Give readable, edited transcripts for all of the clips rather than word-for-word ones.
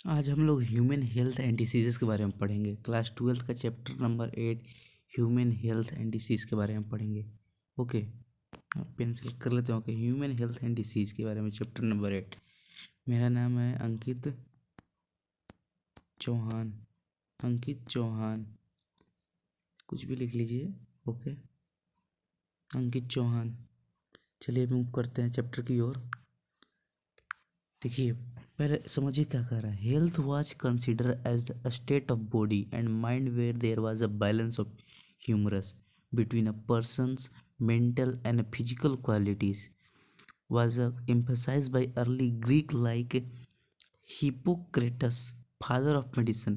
आज हम लोग ह्यूमन हेल्थ एंड डिसीज़ के बारे में पढ़ेंगे। क्लास 12 का chapter number 8 human health and disease के बारे में पढ़ेंगे। ओके, आप पेन सेलेक्ट कर लेते हो। Okay, human health and disease के बारे में चैप्टर नंबर 8। मेरा नाम है अंकित चौहान। अंकित चौहान, कुछ भी लिख लीजिए। ओके, अंकित चौहान। चलिए मूव करते हैं चैप्टर की ओर। देखिए, पहले समझिए क्या कह रहा है। Health was consider as the state of body and mind where there was a balance of humours between a person's mental and physical qualities was emphasized by early Greek like Hippocrates, father of medicine.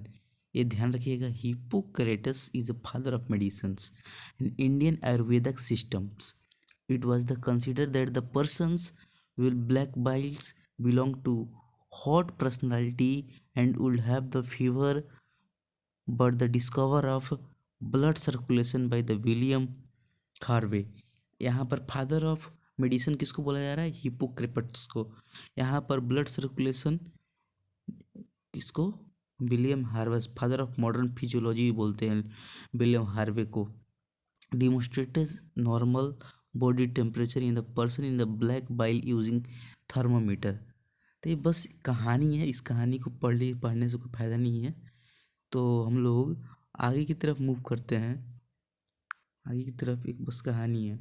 ये ध्यान रखिएगा, Hippocrates is a father of medicines in Indian Ayurvedic systems. It was the considered that the persons with black biles belong to hot personality and would have the fever, but the discover of blood circulation by the William Harvey. यहाँ पर father of medicine किसको बोला जा रहा है? Hippocrates को. यहाँ पर ब्लड सर्कुलेशन किसको? William Harvey, father of modern physiology भी बोलते हैं विलियम हार्वे को. demonstrates normal body temperature in the person in the black bile using thermometer. तो ये बस कहानी है, इस कहानी को पढ़ने से कोई फ़ायदा नहीं है. तो हम लोग आगे की तरफ मूव करते हैं. आगे की तरफ एक बस कहानी है,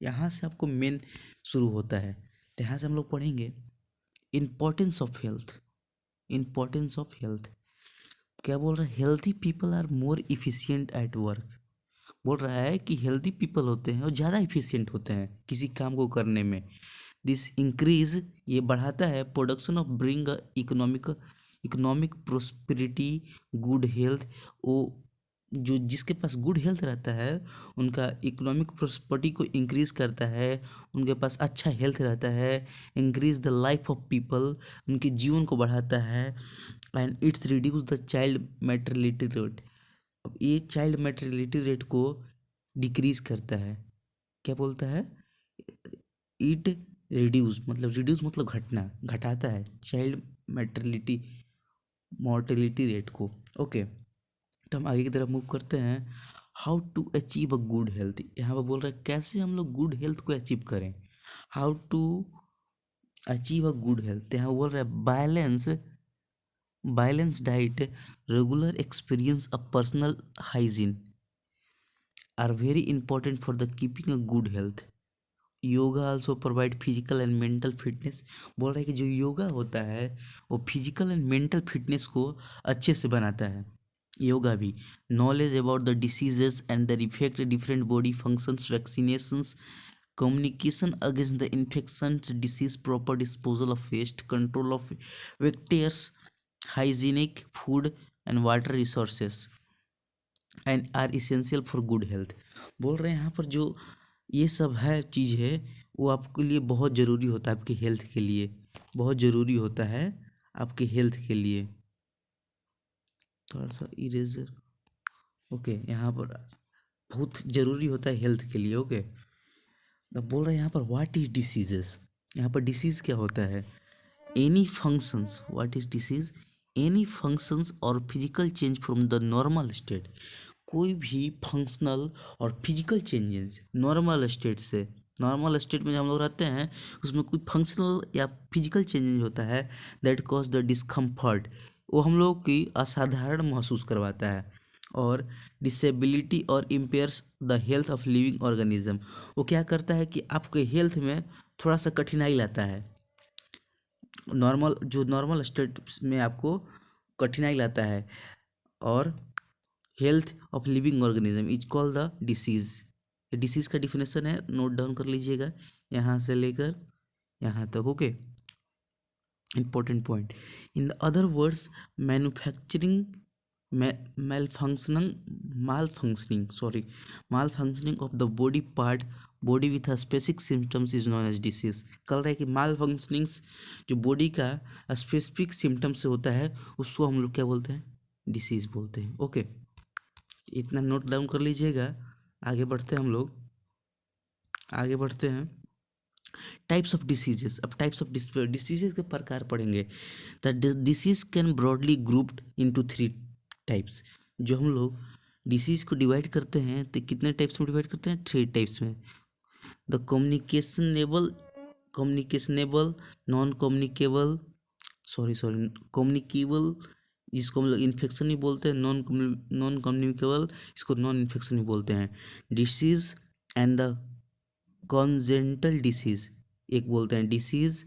यहाँ से आपको मेन शुरू होता है. तो यहाँ से हम लोग पढ़ेंगे importance of health. Importance of health क्या बोल रहा है? Healthy people are more efficient at work. बोल रहा है कि हेल्दी पीपल होते हैं और ज़्यादा इफिशियंट होते हैं किसी काम को करने में. दिस इंक्रीज, ये बढ़ाता है production of bring economic prosperity, good health. वो जो जिसके पास गुड हेल्थ रहता है उनका इकोनॉमिक प्रोस्पेरिटी को इंक्रीज करता है. उनके पास अच्छा हेल्थ रहता है. Increase the life of people, उनके जीवन को बढ़ाता है. And it's reduce the child mortality rate. अब ये चाइल्ड मैटरलिटी रेट को डिक्रीज करता है. क्या बोलता है? इट रिड्यूस मतलब घटना, घटाता है चाइल्ड मैटरलिटी मॉर्टेलिटी रेट को. ओके, तो हम आगे की तरफ मूव करते हैं. How to achieve a good health. यहाँ पर बोल रहा है कैसे हम लोग गुड हेल्थ को अचीव करें. How to achieve a good health. यहाँ बोल रहा है balance diet, regular experience of personal hygiene are very important for the keeping a good health. Yoga also provide physical and mental fitness. बोल रहा है कि जो योगा होता है वो फिजिकल एंड मेंटल फिटनेस को अच्छे से बनाता है. योगा भी. Knowledge about the diseases and the effect different body functions, vaccinations, communication against the infections, disease, proper disposal of waste, control of vectors, hygienic food and water resources and are essential for good health. बोल रहे हैं यहाँ पर जो ये सब है चीज़ है वो आपके लिए बहुत ज़रूरी होता है, आपकी हेल्थ के लिए बहुत ज़रूरी होता है, आपके हेल्थ के लिए. थोड़ा सा इरेजर. ओके, यहाँ पर बहुत ज़रूरी होता है हेल्थ के लिए. ओके, तो बोल रहे हैं यहाँ पर व्हाट इज डिसीजेस. यहाँ पर डिसीज़ क्या होता है? Any functions. What is disease? Any functions और physical change from the normal state. कोई भी फंक्शनल और फिजिकल चेंजेस नॉर्मल स्टेट से, नॉर्मल स्टेट में जो हम लोग रहते हैं उसमें कोई फंक्शनल या फिजिकल चेंजेस होता है दैट कॉज द डिस्कम्फर्ट. वो हम लोग की असाधारण महसूस करवाता है. और डिसेबिलिटी और impairs the health of living organism. वो क्या करता है कि आपके हेल्थ में थोड़ा सा कठिनाई लाता है. नॉर्मल स्टेट में आपको कठिनाई लाता है. और health of living organism is called the disease. Disease का डिफिनेशन है, नोट डाउन कर लीजिएगा यहाँ से लेकर यहाँ तक. Okay, important point. In the other words, manufacturing malfunctioning of the body part body with a specific symptoms is known as disease. कल रहा है कि माल फंक्शनिंग्स जो बॉडी का स्पेसिफिक सिम्टम्स से होता है उसको हम लोग क्या बोलते हैं? डिसीज बोलते हैं. ओके, इतना नोट डाउन कर लीजिएगा. आगे बढ़ते हैं हम लोग, आगे बढ़ते हैं. टाइप्स ऑफ डिसीजेस, अब टाइप्स ऑफ डिसीजेस के प्रकार पढ़ेंगे। The disease can broadly grouped into 3 types. जो हम लोग डिसीज को डिवाइड करते हैं तो कितने टाइप्स में डिवाइड करते हैं? 3 टाइप्स में। The communicable, non communicable, sorry communicable, जिसको हम लोग इन्फेक्शन ही बोलते हैं, नॉन कम्युनिकेबल इसको नॉन इन्फेक्शन ही बोलते हैं। Disease and the congenital disease, एक बोलते हैं disease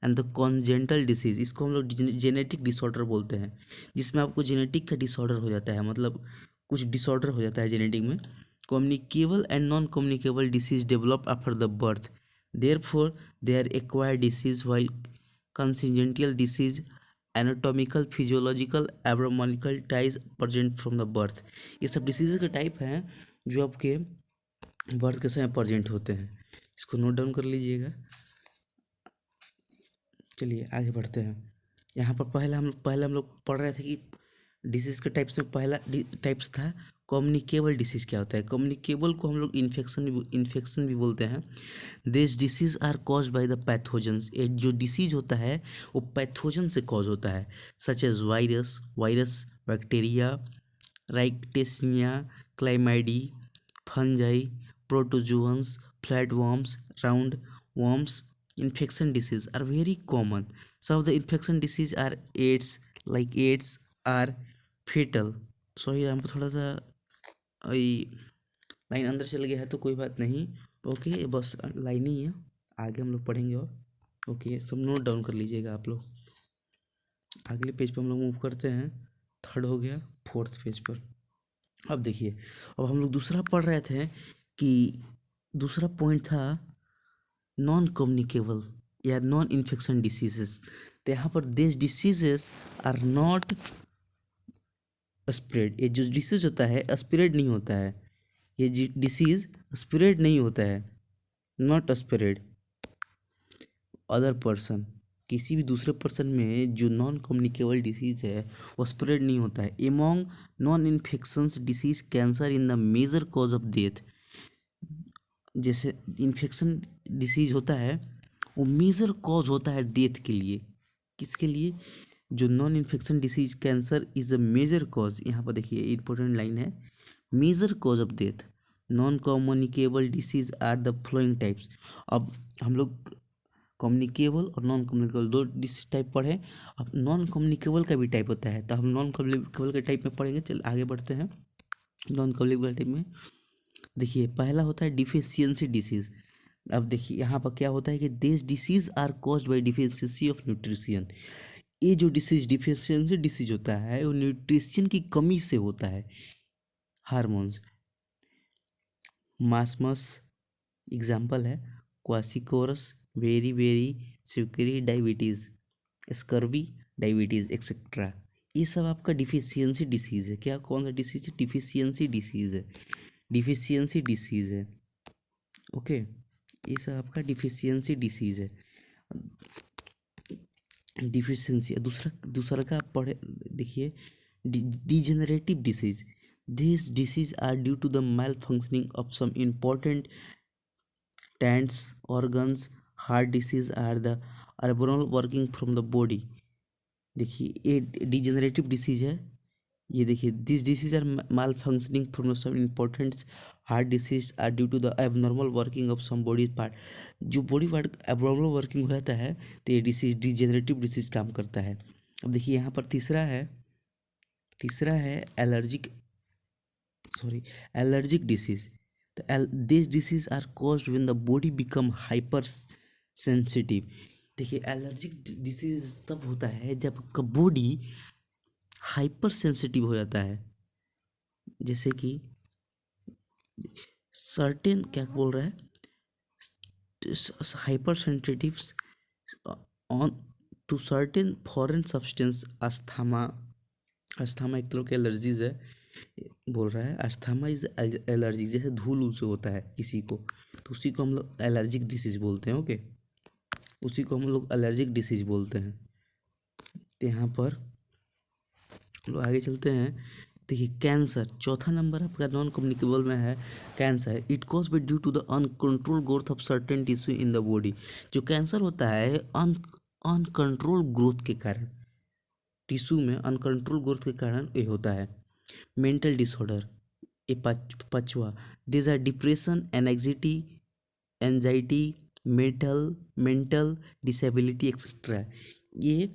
and the congenital disease, इसको हम लोग जेनेटिक डिसऑर्डर बोलते हैं, जिसमें आपको जेनेटिक का डिसऑर्डर हो जाता है, मतलब कुछ डिसऑर्डर हो जाता है जेनेटिक में। Communicable and non communicable disease develop after the birth, therefore they are acquired disease, while congenital disease anatomical physiological abnormalities present from the birth. ये सब डिसीज के टाइप हैं जो आपके बर्थ के समय प्रेजेंट होते हैं। इसको नोट डाउन कर लीजिएगा। चलिए आगे बढ़ते हैं। यहाँ पर पहले हम लोग पढ़ रहे थे कि डिसीज़ के टाइप्स में पहला टाइप्स था कम्युनिकेबल डिसीज़। क्या होता है? कम्युनिकेबल को हम लोग इन्फेक्शन भी बोलते हैं। This disease are cause by the pathogens, ये जो डिसीज होता है वो पैथोजन से कॉज होता है, such as virus, bacteria, rickettsia, chlamydia, fungi, protozoans, flatworms, round worms. Infection disease are very common. Some of the infection disease are AIDS, like AIDS are fatal. Sorry यहाँ पर थोड़ा सा लाइन अंदर चल गया है तो कोई बात नहीं। ओके बस लाइन ही है, आगे हम लोग पढ़ेंगे। और ओके सब नोट डाउन कर लीजिएगा आप लोग। अगले पेज पर हम लोग मूव करते हैं। 3rd हो गया, 4th पेज पर। अब देखिए, अब हम लोग दूसरा पढ़ रहे थे कि दूसरा पॉइंट था नॉन कम्युनिकेबल या नॉन इन्फेक्शन डिसीजेस। तो यहाँ पर this diseases are not spread, ये जो डिसीज होता है स्प्रेड नहीं होता है, ये डिसीज स्प्रेड नहीं होता है, नॉट स्प्रेड अदर पर्सन, किसी भी दूसरे पर्सन में जो नॉन कम्युनिकेबल डिसीज है वो स्प्रेड नहीं होता है। Among non infections disease cancer in the major cause of death, जैसे इन्फेक्शन डिसीज होता है वो मेजर कॉज होता है डेथ के लिए। किसके लिए? जो non infection disease cancer is a major cause. यहाँ पर देखिए इंपॉर्टेंट लाइन है, major cause of death. Non communicable disease are the flowing types. अब हम लोग कम्युनिकेबल और नॉन कम्युनिकेबल 2 डिसीज टाइप पढ़े। अब नॉन कम्युनिकेबल का भी टाइप होता है, तो हम नॉन कम्युनिकेबल के टाइप में पढ़ेंगे। चल आगे बढ़ते हैं। नॉन कम्युनिकेबल टाइप में देखिए पहला होता है डिफिशियंसी डिसीज। अब देखिए यहाँ पर क्या होता है कि this disease are caused by deficiency of nutrition. ये जो डिफिशियंसी डिसीज होता है वो न्यूट्रिशन की कमी से होता है। हार्मोन्स, मासमस एग्जाम्पल है, क्वासिकोरस, वेरी सिवकरी, डायबिटीज़, स्कर्वी, डायबिटीज़ एक्सेट्रा। ये सब आपका डिफिशियंसी डिसीज़ है। क्या? कौन सा डिसीज है? डिफिशियंसी डिसीज़ है, डिफिशियंसी डिसीज़ है। ओके, ये सब आपका डिफिशियंसी डिसीज़ है। डिफिशियंसी दूसरा का पढ़े देखिए, degenerative disease. This disease are due to the malfunctioning of some important tents organs. Heart disease are the अर्बोनल वर्किंग फ्रॉम द बॉडी। देखिए ये डिजेनरेटिव डिसीज है। ये देखिए this disease are malfunctioning from some important heart disease are due to the abnormal working of some body part. जो body part abnormal working हो जाता है तो ये डिसीज डिजेनरेटिव डिसीज काम करता है। अब देखिए यहाँ पर तीसरा है एलर्जिक डिसीज। तो this disease are caused when the body become hyper sensitive. देखिए एलर्जिक डिसीज तब होता है जब बॉडी हाइपर सेंसिटिव हो जाता है। जैसे कि सर्टेन क्या बोल रहा है, hyper sensitives on to certain foreign substance. Asthma एक तरह की एलर्जीज है बोल रहा है। अस्थमा इज एलर्जी, जैसे धूल उल से होता है किसी को तो उसी को हम लोग एलर्जिक डिसीज बोलते हैं। ओके, उसी को हम लोग एलर्जिक डिसीज बोलते हैं। तो यहाँ पर हम लोग आगे चलते हैं। देखिए कैंसर, चौथा नंबर आपका नॉन कम्युनिकेबल में है cancer. It cause be due to the uncontrol growth of certain tissue in the body. जो कैंसर होता है अनकंट्रोल ग्रोथ के कारण, टिश्यू में अनकंट्रोल ग्रोथ के कारण ये होता है। मेंटल डिसऑर्डर, ये पांचवा, this are depression, anxiety, anxiety, mental disability etcetera. ये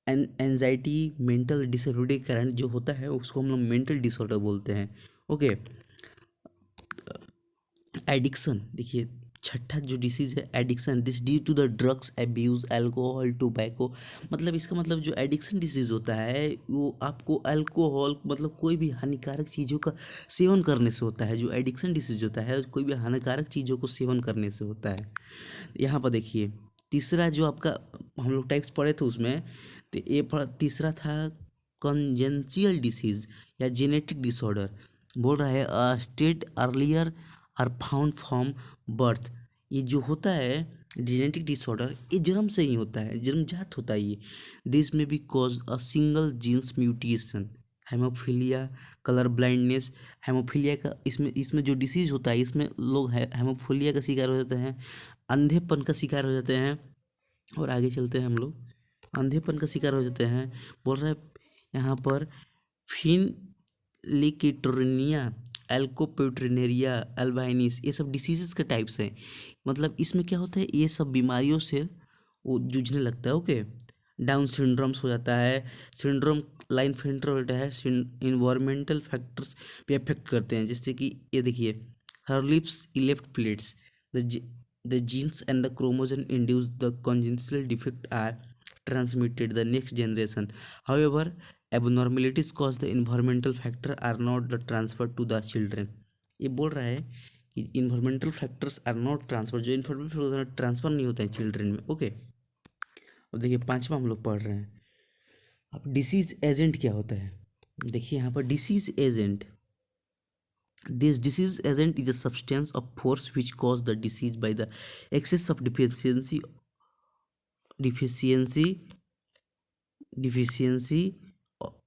एंजाइटी, मेंटल डिसेबिलिटी के कारण जो होता है उसको हम लोग मेंटल डिसऑर्डर बोलते हैं। ओके। एडिक्शन, देखिए छठा जो डिसीज़ है addiction, this due to the drugs abuse, alcohol, tobacco. मतलब इसका मतलब जो एडिक्शन डिसीज़ होता है वो आपको अल्कोहल मतलब कोई भी हानिकारक चीज़ों का सेवन करने से होता है। जो एडिक्शन डिसीज़ होता है कोई भी हानिकारक चीज़ों को सेवन करने से होता है। यहाँ पर देखिए तीसरा जो आपका हम लोग टाइप्स पढ़े थे उसमें, तो ये तीसरा था कंजेंशियल डिसीज़ या जेनेटिक डिसऑर्डर। बोल रहा है state earlier are found from birth. ये जो होता है जेनेटिक डिसऑर्डर ये जन्म से ही होता है, जन्मजात होता है ये। This may be cause a single genes mutation, haemophilia, colour blindness. Haemophilia का इसमें इसमें जो डिसीज होता है इसमें लोग हेमोफीलिया का शिकार हो जाते हैं, अंधेपन का शिकार हो जाते हैं। और आगे चलते हैं हम लोग, अंधेपन का शिकार हो जाते हैं। बोल रहे हैं यहाँ पर फिनलिकिटोनिया, एल्कोपेट्रिनेरिया, अल्बाइनिस, ये सब डिसीजेस के टाइप्स हैं। मतलब इसमें क्या होता है ये सब बीमारियों से वो जूझने लगता है। ओके। डाउन सिंड्रोम्स हो जाता है, सिंड्रोम लाइन फेंटर होता है, इन्वायरमेंटल फैक्टर्स भी अफेक्ट करते हैं। जैसे कि ये देखिए harelips cleft palates, the genes and the chromosome induce the congenital defect are transmitted the next generation. However, abnormalities caused the environmental factor are not the transferred to the children. ये बोल रहा है कि environmental factors are not transfer, जो environmental transfer नहीं होता है children में। ओके। अब देखिए पांचवा हम लोग पढ़ रहे हैं। अब डिसीज एजेंट क्या होता है, देखिए यहाँ पर disease agent, this disease agent is a substance of force which cause the disease by the excess of deficiency deficiency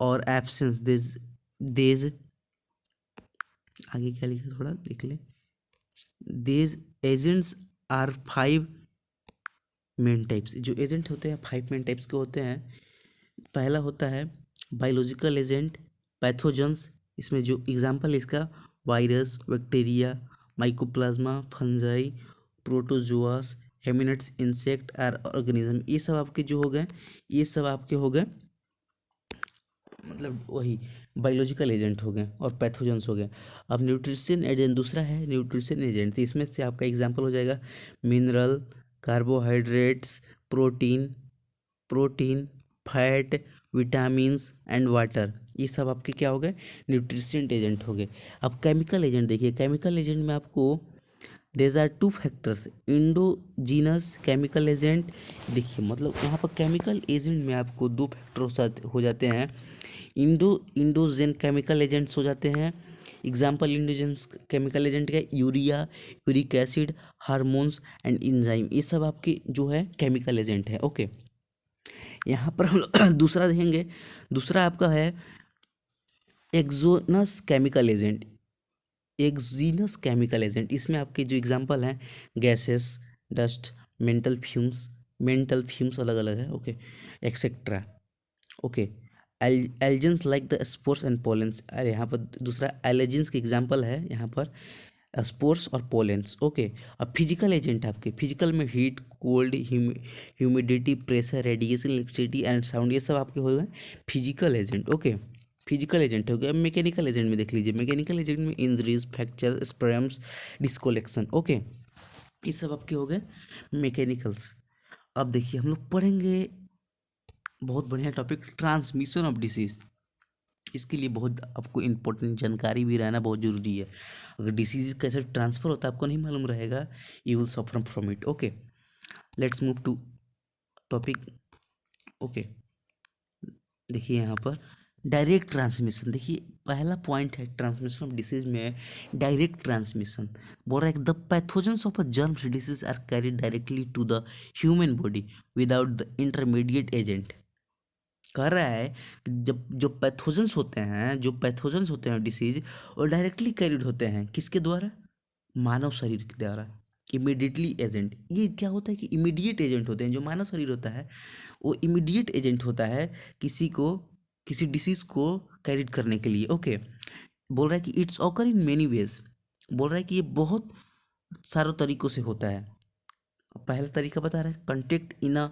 or absence these आगे क्या लिखा थोड़ा देख ले। these agents are five main types. जो एजेंट होते हैं फाइव मेन टाइप्स के होते हैं। पहला होता है बायोलॉजिकल एजेंट, पैथोजेंस। इसमें जो एग्जांपल है इसका virus, bacteria, mycoplasma, fungi, protozoas, helminths, insect और ऑर्गेनिज्म। ये सब आपके जो हो गए, ये सब आपके हो गए मतलब वही बायोलॉजिकल एजेंट हो गए और पैथोजेंस हो गए। अब न्यूट्रिशन एजेंट दूसरा है न्यूट्रिशन एजेंट, तो इसमें से आपका एग्जांपल हो जाएगा mineral, carbohydrates, protein protein fat, vitamins and water. ये सब आपके क्या हो गए न्यूट्रिशन एजेंट हो गए। अब केमिकल एजेंट देखिए, केमिकल एजेंट में आपको there are two factors, endogenous chemical agent. देखिए मतलब यहाँ पर केमिकल एजेंट में आपको दो फैक्टर हो जाते हैं। इंडोजेन केमिकल एजेंट्स हो जाते हैं। एग्जाम्पल इंडोजेंस केमिकल एजेंट का urea, uric acid, hormones and enzyme, ये सब आपके जो है केमिकल एजेंट है। ओके। यहाँ पर हम लोग दूसरा देखेंगे, दूसरा आपका है exogenous chemical agent, exogenous chemical agent. इसमें आपके जो एग्जांपल हैं गैसेस, डस्ट, मेंटल फ्यूम्स अलग अलग है। Okay etcetera. Okay. Allergens like the spores and pollens. अरे यहाँ पर दूसरा एलर्जेंस के एग्जांपल है यहाँ पर स्पोर्स और पोलेंस। ओके। अब फिजिकल एजेंट आपके फिजिकल में heat, cold, humidity, pressure, radiation, electricity and sound, ये सब आपके हो गए physical agent. Okay. Physical agent हो गया। अब मैकेनिकल एजेंट में देख लीजिए, मैकेनिकल एजेंट में इंजरीज, फ्रैक्चर, स्प्रैम्स, डिस्कोलेक्शन। ओके। ये सब आपके हो गए मैकेनिकल्स। अब देखिए हम लोग पढ़ेंगे बहुत बढ़िया टॉपिक ट्रांसमिशन ऑफ डिसीज। इसके लिए बहुत आपको इम्पोर्टेंट जानकारी भी रहना बहुत ज़रूरी है। अगर डिसीज कैसे ट्रांसफ़र होता है आपको नहीं मालूम रहेगा, you will suffer from it. Okay let's move to topic. Okay देखिए यहाँ पर डायरेक्ट ट्रांसमिशन, देखिए पहला पॉइंट है ट्रांसमिशन ऑफ डिसीज में डायरेक्ट ट्रांसमिशन। बोल रहा है the pathogens of a germs disease are carried directly to the human body without the intermediate agent. कह रहा है कि जब जो पैथोजेंस होते हैं डिसीज, और डायरेक्टली कैरिड होते हैं किसके द्वारा? मानव शरीर के द्वारा। इमीडिएटली एजेंट, ये क्या होता है कि इमीडिएट एजेंट होते हैं। जो मानव शरीर होता है वो इमीडिएट एजेंट होता है किसी डिसीज को कैरिड करने के लिए। ओके, बोल रहा है कि it's occur in many ways. बोल रहा है कि ये बहुत सारे तरीकों से होता है। पहला तरीका बता रहा है, contact in a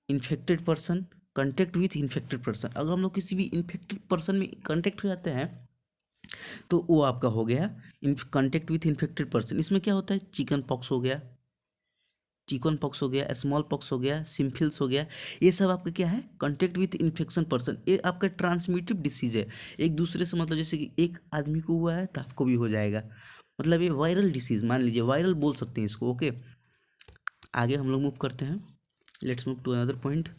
infected person, contact with infected person. अगर हम लोग किसी भी इन्फेक्टेड पर्सन में कंटेक्ट हो जाते हैं तो वो आपका हो गया कंटेक्ट विथ इन्फेक्टेड पर्सन। इसमें क्या होता है, चिकन पॉक्स हो गया, स्मॉल पॉक्स हो गया, सिम्फिल्स हो गया, ये सब आपका क्या है, कंटेक्ट विथ इन्फेक्शन पर्सन। ये आपका ट्रांसमिटिव डिसीज है एक दूसरे से, मतलब जैसे कि एक आदमी को हुआ है तो आपको भी हो जाएगा, मतलब ये वायरल डिसीज मान लीजिए, वायरल बोल सकते हैं इसको। ओके, आगे हम लोग मूव करते हैं, let's move to another point.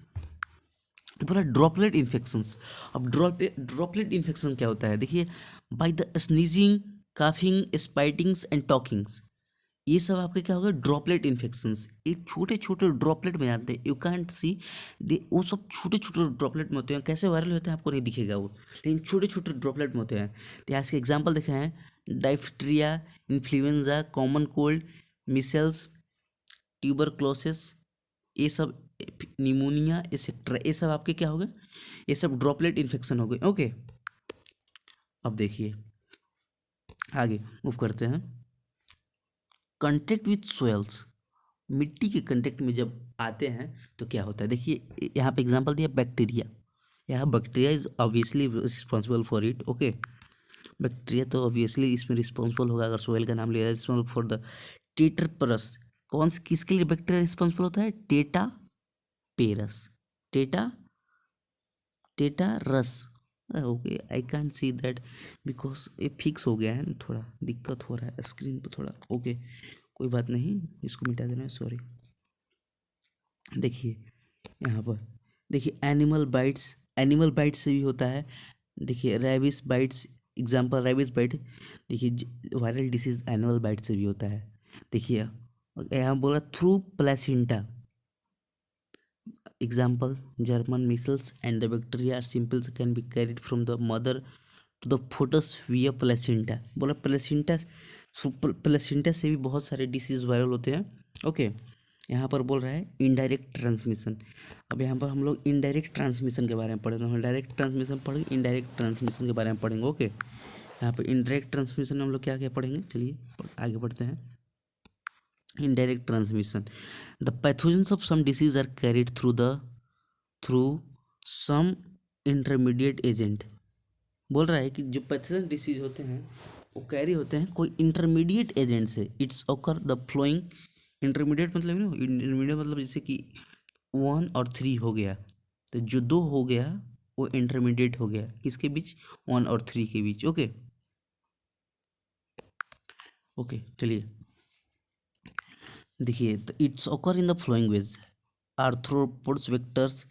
बोला ड्रॉपलेट इन्फेक्शंस। अब ड्रॉपलेट इन्फेक्शन क्या होता है, देखिए, by the sneezing, coughing, spitings and talkings, ये सब आपके क्या होगा, ड्रॉपलेट इन्फेक्शंस। ये छोटे छोटे ड्रॉपलेट में आते हैं, यू कैंट सी दे, वो सब छोटे छोटे ड्रॉपलेट में होते हैं। कैसे वायरल होते हैं आपको नहीं दिखेगा वो, लेकिन छोटे छोटे ड्रॉपलेट में होते हैं। तो आज के एग्जाम्पल देखे हैं, diphtheria, influenza, common cold, measles, tuberculosis, ये सब, निमोनिया एक्सेट्रा, ये सब आपके क्या हो गए, ये सब ड्रॉपलेट इन्फेक्शन हो गए। ओके, अब देखिए आगे मूव करते हैं। कंटेक्ट विथ सोयल्स, मिट्टी के कंटेक्ट में जब आते हैं तो क्या होता है, देखिए यहाँ पे एग्जांपल दिया बैक्टीरिया। यहाँ bacteria is obviously responsible for it. Okay, bacteria तो ऑब्वियसली इसमें रिस्पॉन्सिबल होगा, अगर सोयल का नाम ले रहा है, रिस्पॉन्सिबल फॉर द टेट्रापरस। किसके लिए बैक्टीरिया रिस्पॉन्सिबल होता है, पेरस, टेटा टेटा रस। Okay, I can't see that because ये फिक्स हो गया है ना, थोड़ा दिक्कत हो रहा है स्क्रीन पर थोड़ा। ओके, कोई बात नहीं, इसको मिटा देना है, सॉरी। देखिए यहाँ पर, देखिए एनिमल बाइट्स से भी होता है। देखिए rabies bytes, example rabies bite. देखिए वायरल डिसीज एनिमल बाइट से भी होता है। देखिए यहाँ बोला through placenta, example German measles and the bacteria are simple can be carried from the mother to the fetus via placenta। बोला प्लेसेंटा से भी बहुत सारे डिसीज वायरल होते हैं। ओके, यहाँ पर बोल रहा है इनडायरेक्ट ट्रांसमिशन। अब यहाँ पर हम लोग इनडायरेक्ट ट्रांसमिशन के बारे में पढ़ेंगे, हम डायरेक्ट ट्रांसमिशन पढ़ेंगे, इनडायरेक्ट ट्रांसमिशन के बारे में पढ़ेंगे। ओके, यहाँ पर इनडायरेक्ट ट्रांसमिशन में हम लोग क्या क्या पढ़ेंगे, चलिए आगे बढ़ते हैं। Indirect transmission, the pathogens of some disease are carried through some intermediate agent। बोल रहा है कि जो पैथोजन डिसीज होते हैं वो कैरी होते हैं कोई इंटरमीडिएट एजेंट से। It's occur the flowing, intermediate मतलब ना, इंटरमीडिएट मतलब जैसे कि 1 और 3 हो गया, तो जो 2 हो गया वो इंटरमीडिएट हो गया, किसके बीच, 1 और 3 के बीच। ओके ओके, चलिए देखिए, it's occur in the flowing ways, arthropods vectors,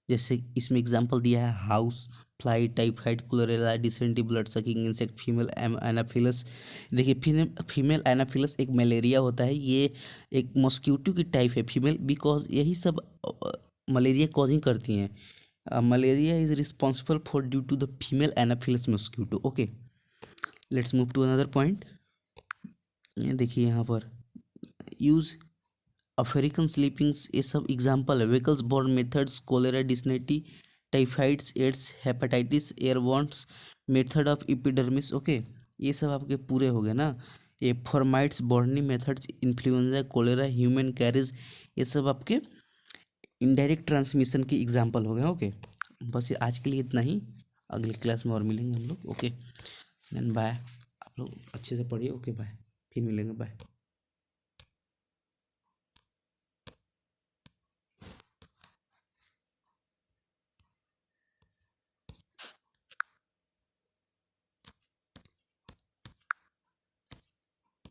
जैसे इसमें एग्जांपल दिया है house fly, typhoid, cholera, dysentery, blood sucking insect, female anopheles. देखिए फीमेल एनाफिलस एक मलेरिया होता है, ये एक मॉस्किटो की टाइप है फीमेल, बिकॉज यही सब मलेरिया कॉजिंग करती हैं। Malaria is responsible for due to the female anopheles mosquito. Okay, let's move to another point. देखिए यहाँ पर यूज अफ्रीकन स्लीपिंग्स, ये सब एग्जाम्पल है। Vehicles borne methods, cholera, dysentery, typhoids, AIDS, hepatitis, एयरवॉन्ट्स, मेथड ऑफ एपिडर्मिस। ओके, ये सब आपके पूरे हो गए ना। ये fomites, borne methods, influenza, cholera, human carriage, ये सब आपके इनडायरेक्ट ट्रांसमिशन की एग्जाम्पल हो गए। ओके, बस ये आज के लिए इतना ही, अगले क्लास में और मिलेंगे हम लोग। ओके, देन बाय, आप लोग अच्छे से पढ़िए। ओके बाय, फिर मिलेंगे, बाय।